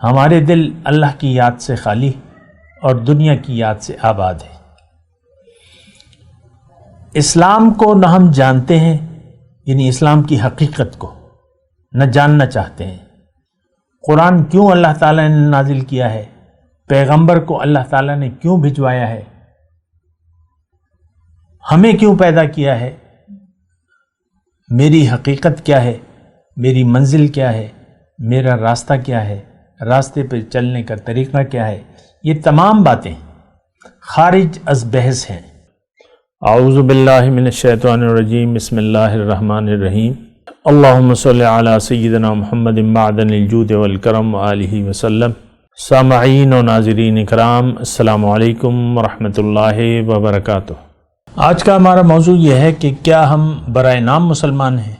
ہمارے دل اللہ کی یاد سے خالی اور دنیا کی یاد سے آباد ہے۔ اسلام کو نہ ہم جانتے ہیں، یعنی اسلام کی حقیقت کو نہ جاننا چاہتے ہیں۔ قرآن کیوں اللہ تعالیٰ نے نازل کیا ہے، پیغمبر کو اللہ تعالیٰ نے کیوں بھجوایا ہے، ہمیں کیوں پیدا کیا ہے، میری حقیقت کیا ہے، میری منزل کیا ہے، میرا راستہ کیا ہے، راستے پہ چلنے کا طریقہ کیا ہے، یہ تمام باتیں خارج از بحث ہیں۔ اعوذ باللہ من الشیطان الرجیم، بسم اللہ الرحمن الرحیم۔ اللہم صلی علی سیدنا محمد معدن الجود والکرم وآلہ وسلم۔ سامعین و ناظرین اکرام، السلام علیکم ورحمۃ اللہ وبرکاتہ۔ آج کا ہمارا موضوع یہ ہے کہ کیا ہم برائے نام مسلمان ہیں؟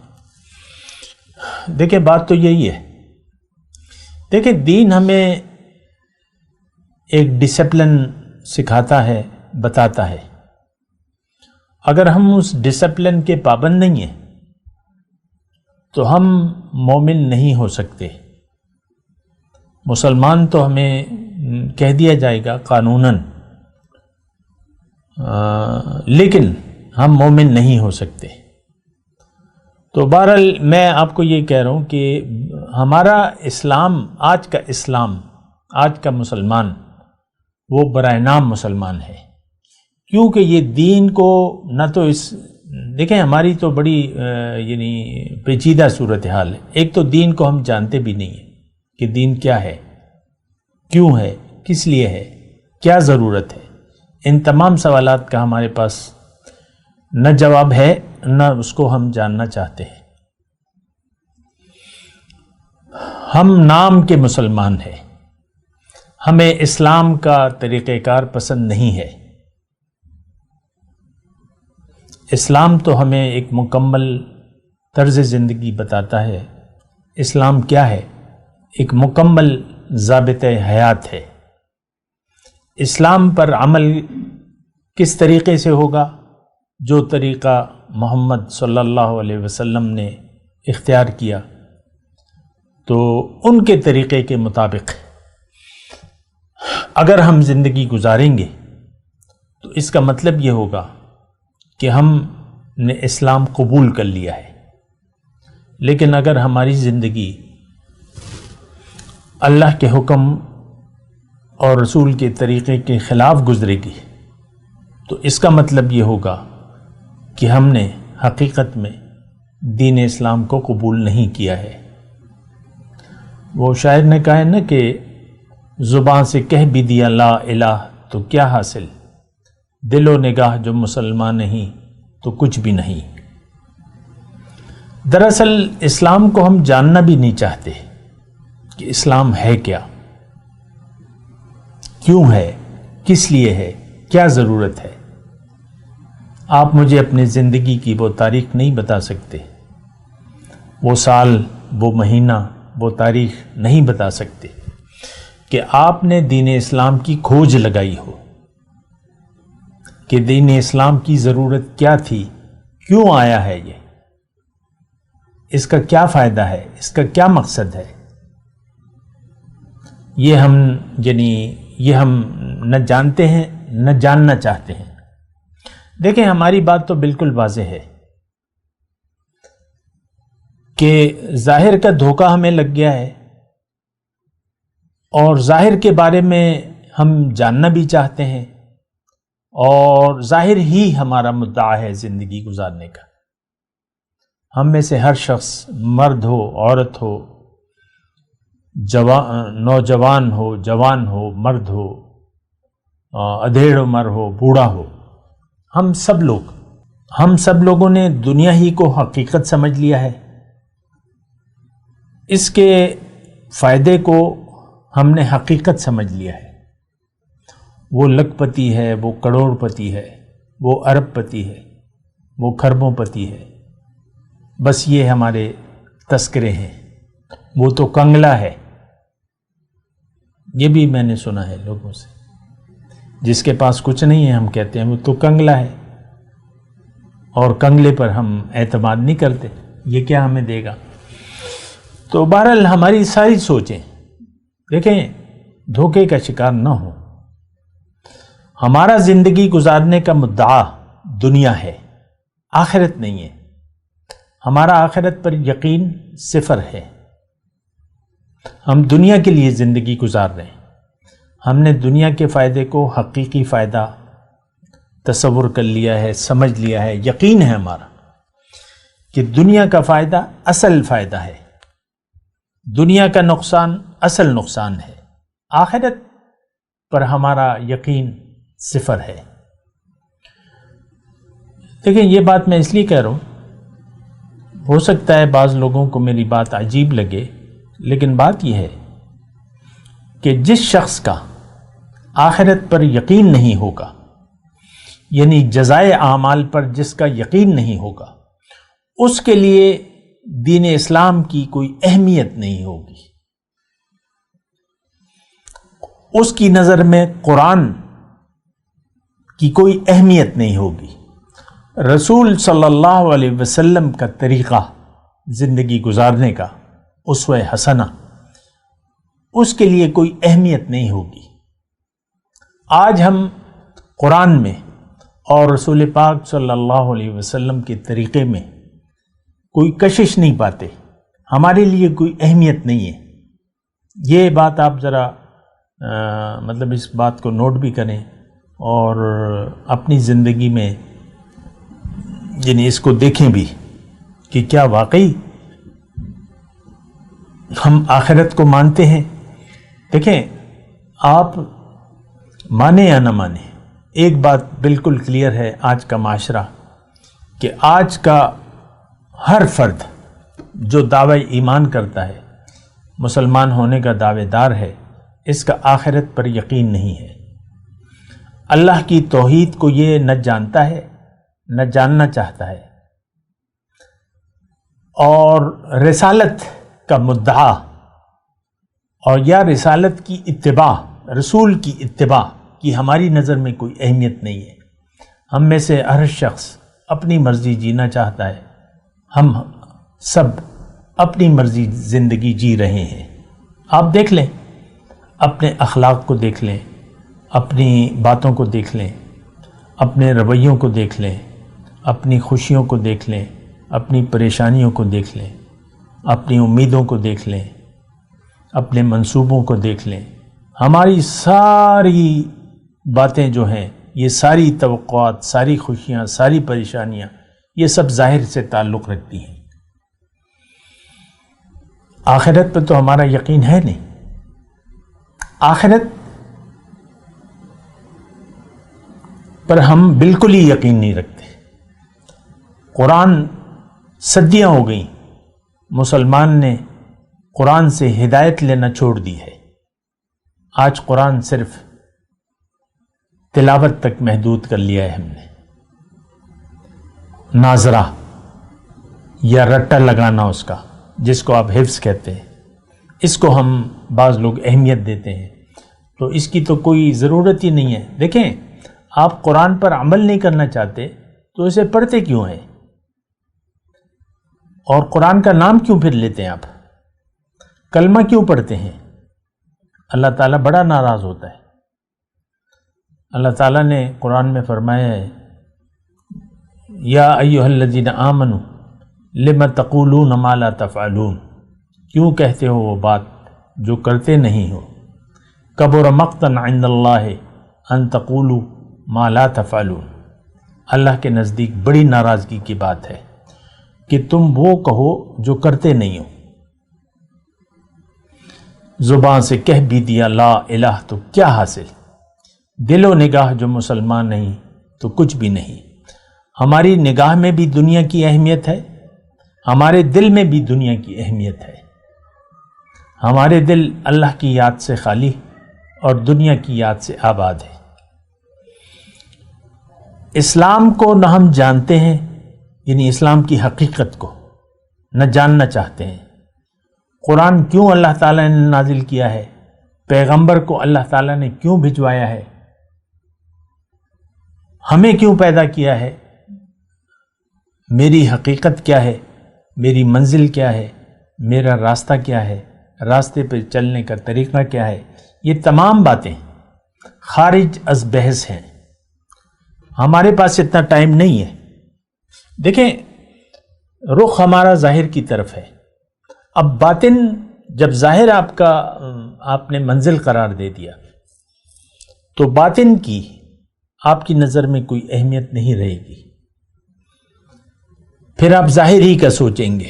دیکھیں، بات تو یہی ہے۔ دیکھیں، دین ہمیں ایک ڈسپلن سکھاتا ہے، بتاتا ہے۔ اگر ہم اس ڈسپلن کے پابند نہیں ہیں تو ہم مومن نہیں ہو سکتے۔ مسلمان تو ہمیں کہہ دیا جائے گا قانوناً، لیکن ہم مومن نہیں ہو سکتے۔ تو بہرحال میں آپ کو یہ کہہ رہا ہوں کہ ہمارا اسلام، آج کا مسلمان وہ برائے نام مسلمان ہے، کیونکہ یہ دین کو نہ تو دیکھیں، ہماری تو بڑی یعنی پیچیدہ صورتحال ہے۔ ایک تو دین کو ہم جانتے بھی نہیں ہیں کہ دین کیا ہے، کیوں ہے، کس لیے ہے، کیا ضرورت ہے۔ ان تمام سوالات کا ہمارے پاس نہ جواب ہے، نہ اس کو ہم جاننا چاہتے ہیں۔ ہم نام کے مسلمان ہیں، ہمیں اسلام کا طریقہ کار پسند نہیں ہے۔ اسلام تو ہمیں ایک مکمل طرز زندگی بتاتا ہے۔ اسلام کیا ہے؟ ایک مکمل ضابطۂ حیات ہے۔ اسلام پر عمل کس طریقے سے ہوگا؟ جو طریقہ محمد صلی اللہ علیہ وسلم نے اختیار کیا، تو ان کے طریقے کے مطابق اگر ہم زندگی گزاریں گے تو اس کا مطلب یہ ہوگا کہ ہم نے اسلام قبول کر لیا ہے۔ لیکن اگر ہماری زندگی اللہ کے حکم اور رسول کے طریقے کے خلاف گزرے گی تو اس کا مطلب یہ ہوگا کہ ہم نے حقیقت میں دین اسلام کو قبول نہیں کیا ہے۔ وہ شاعر نے کہا ہے نا کہ زبان سے کہہ بھی دیا لا الہ تو کیا حاصل، دل و نگاہ جو مسلمان نہیں تو کچھ بھی نہیں۔ دراصل اسلام کو ہم جاننا بھی نہیں چاہتے کہ اسلام ہے کیا، کیوں ہے، کس لیے ہے، کیا ضرورت ہے۔ آپ مجھے اپنی زندگی کی وہ تاریخ نہیں بتا سکتے، وہ سال، وہ مہینہ، وہ تاریخ نہیں بتا سکتے کہ آپ نے دین اسلام کی کھوج لگائی ہو، کہ دین اسلام کی ضرورت کیا تھی، کیوں آیا ہے یہ، اس کا کیا فائدہ ہے، اس کا کیا مقصد ہے۔ یہ ہم نہ جانتے ہیں، نہ جاننا چاہتے ہیں۔ دیکھیں، ہماری بات تو بالکل واضح ہے کہ ظاہر کا دھوکہ ہمیں لگ گیا ہے، اور ظاہر کے بارے میں ہم جاننا بھی چاہتے ہیں، اور ظاہر ہی ہمارا مدعا ہے زندگی گزارنے کا۔ ہم میں سے ہر شخص، مرد ہو، عورت ہو، نوجوان ہو، جوان ہو، مرد ہو، ادھیڑ عمر ہو، بوڑھا ہو، ہم سب لوگوں نے دنیا ہی کو حقیقت سمجھ لیا ہے۔ اس کے فائدے کو ہم نے حقیقت سمجھ لیا ہے۔ وہ لکھ پتی ہے، وہ کروڑ پتی ہے، وہ ارب پتی ہے، وہ کھربوں پتی ہے، بس یہ ہمارے تذکرے ہیں۔ وہ تو کنگلا ہے، یہ بھی میں نے سنا ہے لوگوں سے۔ جس کے پاس کچھ نہیں ہے ہم کہتے ہیں وہ تو کنگلا ہے، اور کنگلے پر ہم اعتماد نہیں کرتے، یہ کیا ہمیں دے گا۔ تو بہرحال ہماری ساری سوچیں دیکھیں، دھوکے کا شکار نہ ہو. ہمارا زندگی گزارنے کا مدعا دنیا ہے، آخرت نہیں ہے. ہمارا آخرت پر یقین صفر ہے. ہم دنیا کے لیے زندگی گزار رہے ہیں. ہم نے دنیا کے فائدے کو حقیقی فائدہ تصور کر لیا ہے، سمجھ لیا ہے. یقین ہے ہمارا کہ دنیا کا فائدہ اصل فائدہ ہے، دنیا کا نقصان اصل نقصان ہے. آخرت پر ہمارا یقین صفر ہے. دیکھیں، یہ بات میں اس لیے کہہ رہا ہوں، ہو سکتا ہے بعض لوگوں کو میری بات عجیب لگے، لیکن بات یہ ہے کہ جس شخص کا آخرت پر یقین نہیں ہوگا، یعنی جزائے اعمال پر جس کا یقین نہیں ہوگا، اس کے لیے دین اسلام کی کوئی اہمیت نہیں ہوگی. اس کی نظر میں قرآن کی کوئی اہمیت نہیں ہوگی. رسول صلی اللہ علیہ وسلم کا طریقہ زندگی گزارنے کا، اسوہ حسنہ، اس کے لیے کوئی اہمیت نہیں ہوگی. آج ہم قرآن میں اور رسول پاک صلی اللہ علیہ وسلم کے طریقے میں کوئی کشش نہیں پاتے، ہمارے لیے کوئی اہمیت نہیں ہے. یہ بات آپ ذرا مطلب اس بات کو نوٹ بھی کریں اور اپنی زندگی میں یعنی اس کو دیکھیں بھی کہ کیا واقعی ہم آخرت کو مانتے ہیں. دیکھیں، آپ مانیں یا نہ مانیں، ایک بات بالکل کلیئر ہے آج کا معاشرہ، کہ آج کا ہر فرد جو دعوی ایمان کرتا ہے، مسلمان ہونے کا دعوے دار ہے، اس کا آخرت پر یقین نہیں ہے. اللہ کی توحید کو یہ نہ جانتا ہے، نہ جاننا چاہتا ہے، اور رسالت کا مدعا اور یا رسالت کی اتباع، رسول کی اتباع کی ہماری نظر میں کوئی اہمیت نہیں ہے. ہم میں سے ہر شخص اپنی مرضی جینا چاہتا ہے. ہم سب اپنی مرضی زندگی جی رہے ہیں. آپ دیکھ لیں، اپنے اخلاق کو دیکھ لیں، اپنی باتوں کو دیکھ لیں، اپنے رویوں کو دیکھ لیں، اپنی خوشیوں کو دیکھ لیں، اپنی پریشانیوں کو دیکھ لیں، اپنی امیدوں کو دیکھ لیں، اپنے منصوبوں کو دیکھ لیں. ہماری ساری باتیں جو ہیں، یہ ساری توقعات، ساری خوشیاں، ساری پریشانیاں، یہ سب ظاہر سے تعلق رکھتی ہیں. آخرت پہ تو ہمارا یقین ہے نہیں. آخرت پر ہم بالکل ہی یقین نہیں رکھتے. قرآن صدیاں ہو گئیں، مسلمان نے قرآن سے ہدایت لینا چھوڑ دی ہے. آج قرآن صرف تلاوت تک محدود کر لیا ہے ہم نے. ناظرہ یا رٹا لگانا اس کا، جس کو آپ حفظ کہتے ہیں، اس کو ہم بعض لوگ اہمیت دیتے ہیں، تو اس کی تو کوئی ضرورت ہی نہیں ہے. دیکھیں، آپ قرآن پر عمل نہیں کرنا چاہتے تو اسے پڑھتے کیوں ہیں؟ اور قرآن کا نام کیوں پھر لیتے ہیں؟ آپ کلمہ کیوں پڑھتے ہیں؟ اللہ تعالیٰ بڑا ناراض ہوتا ہے. اللہ تعالیٰ نے قرآن میں فرمایا ہے، یا ایھا الذین آمنوا لم تقولون ما لا تفعلون، کیوں کہتے ہو وہ بات جو کرتے نہیں ہو. کبر مقتا عند اللہ ان تقولوا ما لا تفعلون، اللہ کے نزدیک بڑی ناراضگی کی بات ہے کہ تم وہ کہو جو کرتے نہیں ہو. زبان سے کہہ بھی دیا لا الہ تو کیا حاصل، دل و نگاہ جو مسلمان نہیں تو کچھ بھی نہیں. ہماری نگاہ میں بھی دنیا کی اہمیت ہے، ہمارے دل میں بھی دنیا کی اہمیت ہے. ہمارے دل اللہ کی یاد سے خالی اور دنیا کی یاد سے آباد ہے. اسلام کو نہ ہم جانتے ہیں، یعنی اسلام کی حقیقت کو نہ جاننا چاہتے ہیں. قرآن کیوں اللہ تعالیٰ نے نازل کیا ہے، پیغمبر کو اللہ تعالیٰ نے کیوں بھجوایا ہے، ہمیں کیوں پیدا کیا ہے، میری حقیقت کیا ہے، میری منزل کیا ہے، میرا راستہ کیا ہے، راستے پہ چلنے کا طریقہ کیا ہے، یہ تمام باتیں خارج از بحث ہیں. ہمارے پاس اتنا ٹائم نہیں ہے. دیکھیں، رخ ہمارا ظاہر کی طرف ہے. اب باطن جب ظاہر آپ نے منزل قرار دے دیا تو باطن کی آپ کی نظر میں کوئی اہمیت نہیں رہے گی. پھر آپ ظاہر ہی کا سوچیں گے،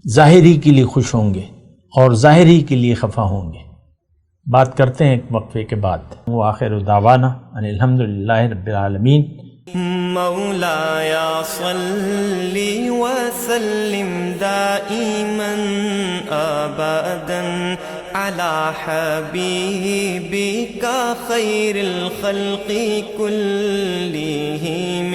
ظاہر ہی کے لیے خوش ہوں گے اور ظاہر ہی کے لیے خفا ہوں گے. بات کرتے ہیں ایک وقفے کے بعد. وآخر دعوانا ان الحمدللہ رب العالمین. مولایا صلی وسلم دائما ابدا على حبيبك خير الخلق كلهم